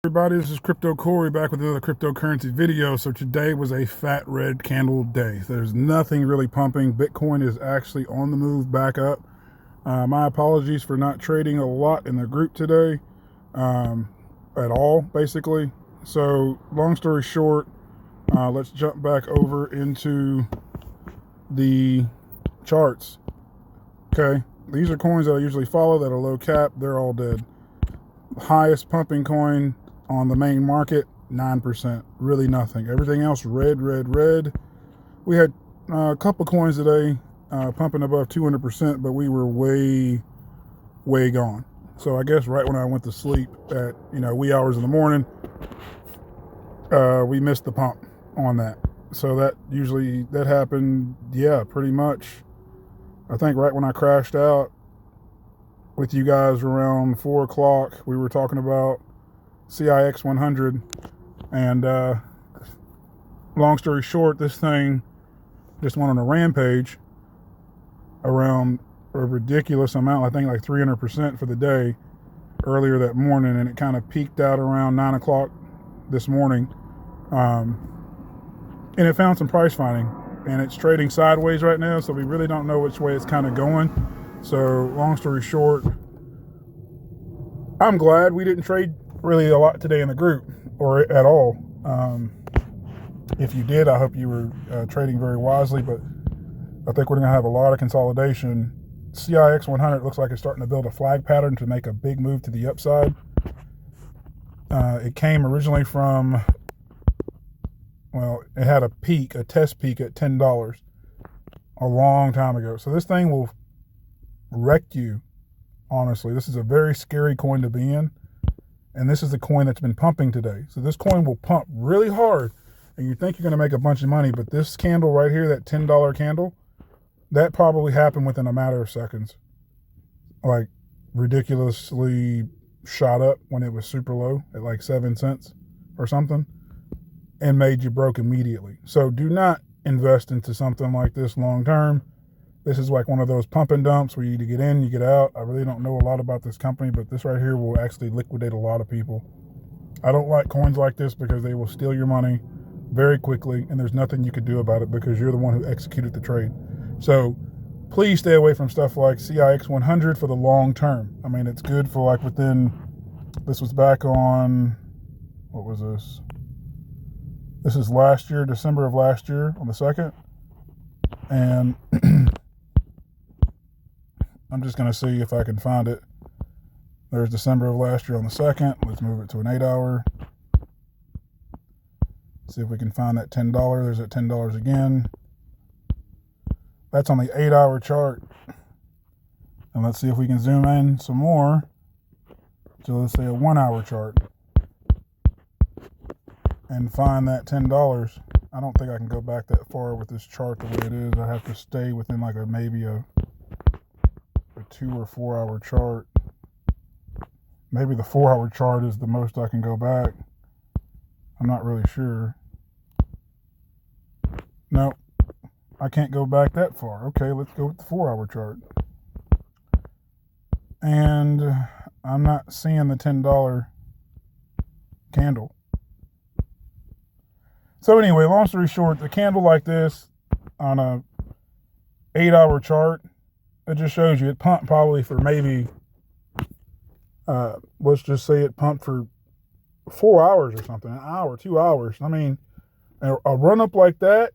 Everybody, this is Crypto Corey back with another cryptocurrency video. So today was a fat red candle day. There's nothing really pumping. Bitcoin is actually on the move back up. My apologies for not trading a lot in the group today, at all, basically. So long story short, let's jump back over into the charts. Okay, these are coins that I usually follow that are low cap. They're all dead. Highest pumping coin on the main market, 9%. Really nothing. Everything else, red, red, red. We had a couple coins today pumping above 200%, but we were way, way gone. So I guess right when I went to sleep at wee hours in the morning, we missed the pump on that. So that happened, yeah, pretty much. I think right when I crashed out with you guys around 4 o'clock, we were talking about CIX 100, and long story short, this thing just went on a rampage around a ridiculous amount, I think like 300% for the day earlier that morning, and it kind of peaked out around 9 o'clock this morning, and it found some price finding, and it's trading sideways right now, so we really don't know which way it's kind of going. So long story short, I'm glad we didn't trade really a lot today in the group, or at all. If you did, I hope you were trading very wisely, but I think we're going to have a lot of consolidation. CIX 100 looks like it's starting to build a flag pattern to make a big move to the upside. It came originally from, well, it had a test peak at $10 a long time ago. So this thing will wreck you, honestly. This is a very scary coin to be in. And this is the coin that's been pumping today. So this coin will pump really hard, and you think you're going to make a bunch of money, but this candle right here, that $10 candle, that probably happened within a matter of seconds. Like ridiculously shot up when it was super low at like 7 cents or something, and made you broke immediately. So do not invest into something like this long term. This is like one of those pump and dumps where you either get in, you get out. I really don't know a lot about this company, but this right here will actually liquidate a lot of people. I don't like coins like this because they will steal your money very quickly, and there's nothing you could do about it because you're the one who executed the trade. So please stay away from stuff like CIX 100 for the long term. I mean, it's good for like this was back on, what was this? This is last year, December of last year on the 2nd. And I'm just going to see if I can find it. There's December of last year on the 2nd. Let's move it to an 8-hour. See if we can find that $10. There's that $10 again. That's on the 8-hour chart. And let's see if we can zoom in some more. So let's say a 1-hour chart. And find that $10. I don't think I can go back that far with this chart the way it is. I have to stay within like maybe a 2 or 4 hour chart. Maybe the 4-hour chart is the most I can go back. I'm not really sure. No, I can't go back that far. Okay, let's go with the 4-hour chart. And I'm not seeing the $10 candle. So anyway, long story short, the candle like this on a 8-hour chart, it just shows you it pumped probably for maybe, let's just say it pumped for 4 hours or something, an hour, 2 hours. I mean, a run up like that,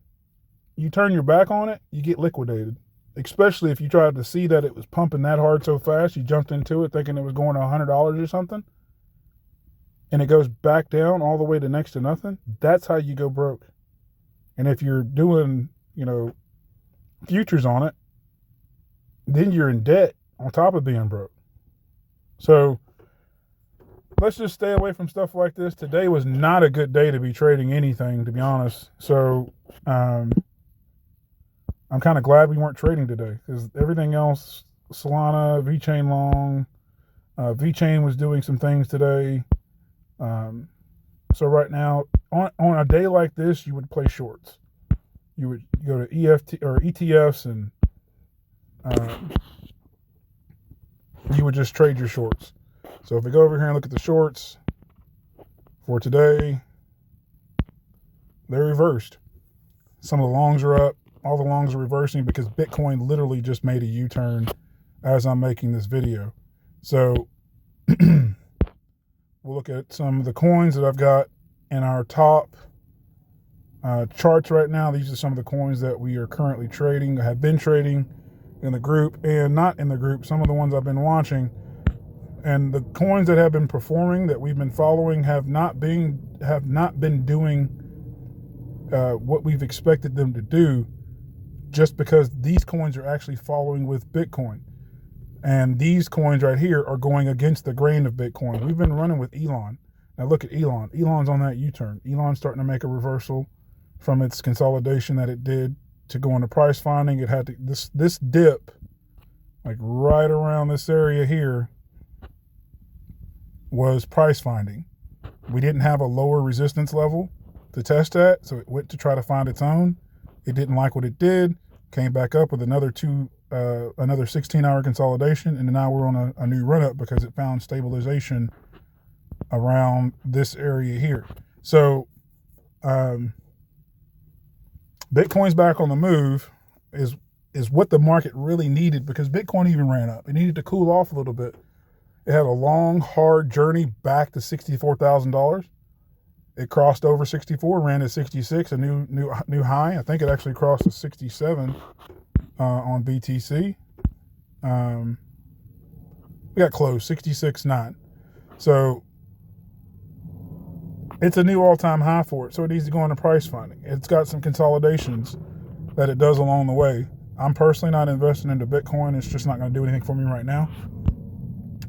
you turn your back on it, you get liquidated. Especially if you tried to see that it was pumping that hard so fast, you jumped into it thinking it was going to $100 or something, and it goes back down all the way to next to nothing. That's how you go broke. And if you're doing, futures on it, then you're in debt on top of being broke. So let's just stay away from stuff like this. Today was not a good day to be trading anything, to be honest. So I'm kind of glad we weren't trading today, because everything else, Solana, VeChain long, VeChain was doing some things today. So right now, on a day like this, you would play shorts. You would go to EFT or ETFs, and you would just trade your shorts. So if we go over here and look at the shorts, For today, they're reversed. Some of the longs are up. All the longs are reversing because Bitcoin literally just made a U-turn as I'm making this video. So we'll look at some of the coins that I've got in our top charts right now. These are some of the coins that we are currently trading, have been trading in the group and not in the group. Some of the ones I've been watching. And the coins that have been performing, that we've been following, have not been doing what we've expected them to do, just because these coins are actually following with Bitcoin. And these coins right here are going against the grain of Bitcoin. We've been running with Elon. Now look at Elon. Elon's on that U-turn. Elon's starting to make a reversal from its consolidation that it did to go into price finding. It had to, this dip, like right around this area here, was price finding. We didn't have a lower resistance level to test at, so it went to try to find its own. It didn't like what it did, came back up with another 16-hour consolidation, and now we're on a new run up because it found stabilization around this area here. So Bitcoin's back on the move is what the market really needed, because Bitcoin even ran up. It needed to cool off a little bit. It had a long, hard journey back to $64,000. It crossed over 64, ran to 66, a new high. I think it actually crossed to 67 on BTC. We got close, 66.9. So it's a new all-time high for it. So it needs to go into price finding. It's got some consolidations that it does along the way. I'm personally not investing into Bitcoin. It's just not going to do anything for me right now.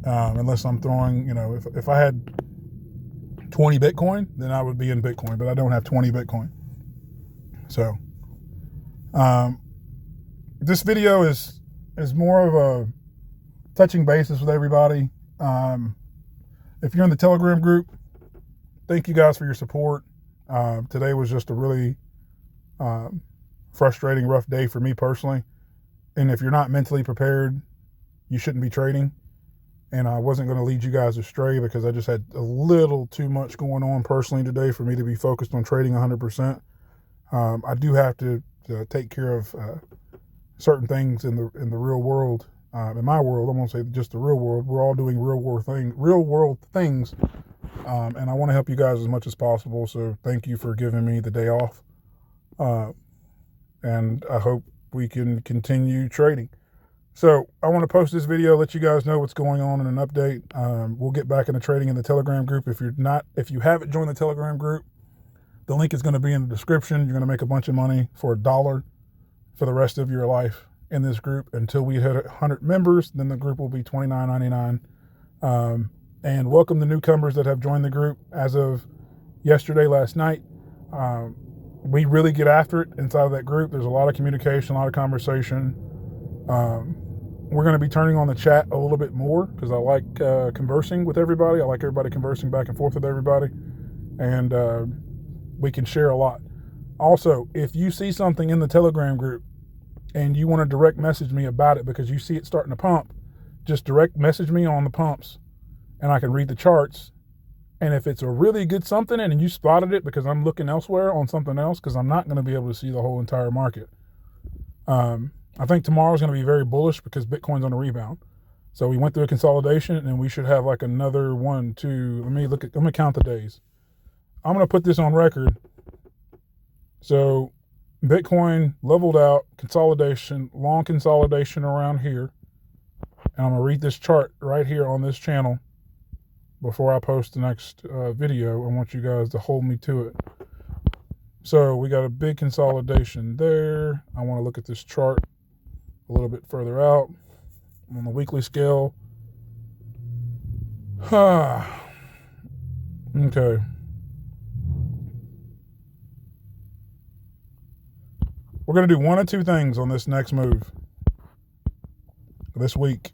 Unless I'm throwing, if I had 20 Bitcoin, then I would be in Bitcoin, but I don't have 20 Bitcoin. So, this video is more of a touching bases with everybody. If you're in the Telegram group, thank you guys for your support. Today was just a really frustrating, rough day for me personally. And if you're not mentally prepared, you shouldn't be trading. And I wasn't going to lead you guys astray because I just had a little too much going on personally today for me to be focused on trading 100%. I do have to take care of certain things in the real world. In my world, I won't say just the real world. We're all doing real world things, and I want to help you guys as much as possible. So thank you for giving me the day off, and I hope we can continue trading. So I want to post this video, let you guys know what's going on in an update. We'll get back into trading in the Telegram group. If you haven't joined the Telegram group, the link is going to be in the description. You're going to make a bunch of money for $1 for the rest of your life in this group until we hit 100 members. Then the group will be $29.99. And welcome the newcomers that have joined the group as of last night. We really get after it inside of that group. There's a lot of communication, a lot of conversation. We're going to be turning on the chat a little bit more because I like conversing with everybody. I like everybody conversing back and forth with everybody. And we can share a lot. Also, if you see something in the Telegram group and you want to direct message me about it because you see it starting to pump, just direct message me on the pumps and I can read the charts. And if it's a really good something and you spotted it because I'm looking elsewhere on something else, because I'm not going to be able to see the whole entire market. I think tomorrow's going to be very bullish because Bitcoin's on a rebound. So we went through a consolidation and we should have like another 1, 2. Let me count the days. I'm going to put this on record. So Bitcoin leveled out, consolidation, long consolidation around here. And I'm going to read this chart right here on this channel before I post the next video. I want you guys to hold me to it. So we got a big consolidation there. I want to look at this chart a little bit further out on the weekly scale. Okay. We're going to do one of two things on this next move this week.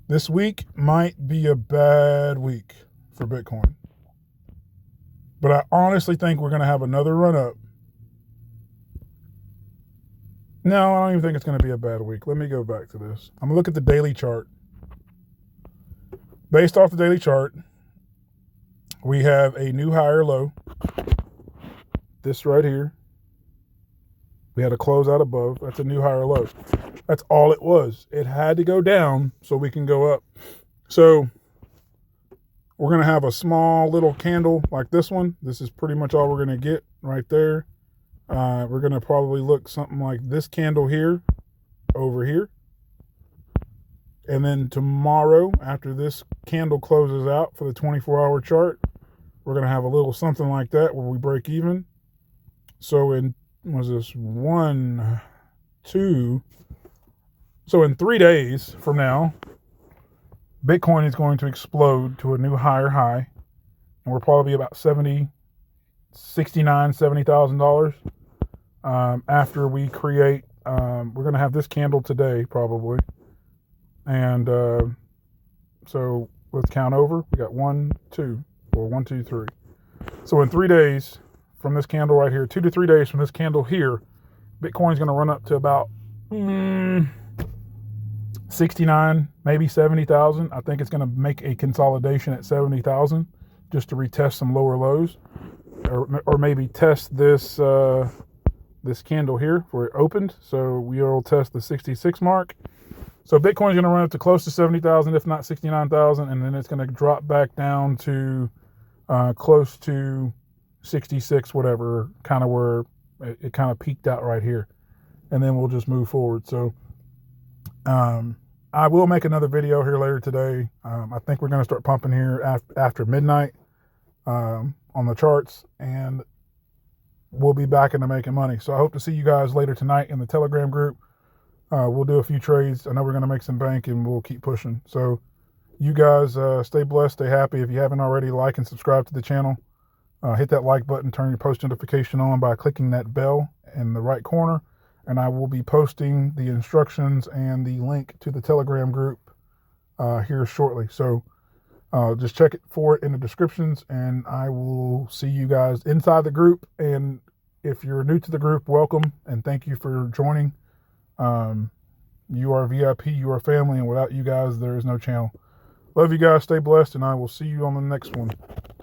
This week might be a bad week for Bitcoin. But I honestly think we're going to have another run up. No, I don't even think it's going to be a bad week. Let me go back to this. I'm going to look at the daily chart. Based off the daily chart, we have a new higher low. This right here. We had a close out above. That's a new higher low. That's all it was. It had to go down so we can go up. So we're going to have a small little candle like this one. This is pretty much all we're going to get right there. We're going to probably look something like this candle here, over here. And then tomorrow, after this candle closes out for the 24-hour chart, we're going to have a little something like that where we break even. So in, was this 1, 2? So in 3 days from now, Bitcoin is going to explode to a new higher high. And we're probably about $70,000 after we create, we're going to have this candle today probably. And so let's count over. We got 1, 2, or 1, 2, 3. So in 3 days from this candle right here, 2 to 3 days from this candle here, Bitcoin's going to run up to about 69, maybe 70,000. I think it's going to make a consolidation at 70,000 just to retest some lower lows, or maybe test this this candle here where it opened. So we'll test the 66 mark. So Bitcoin's going to run up to close to 70,000, if not 69,000, and then it's going to drop back down to close to 66, whatever, kind of where it kind of peaked out right here. And then we'll just move forward. So I will make another video here later today. I think we're going to start pumping here after midnight on the charts, and we'll be back into making money. So I hope to see you guys later tonight in the Telegram group. We'll do a few trades. I know we're going to make some bank, and we'll keep pushing. So you guys stay blessed, stay happy. If you haven't already, like and subscribe to the channel. Hit that like button, turn your post notification on by clicking that bell in the right corner. And I will be posting the instructions and the link to the Telegram group here shortly. So just check for it in the descriptions, and I will see you guys inside the group. And if you're new to the group, welcome, and thank you for joining. You are VIP, you are family, and without you guys, there is no channel. Love you guys, stay blessed, and I will see you on the next one.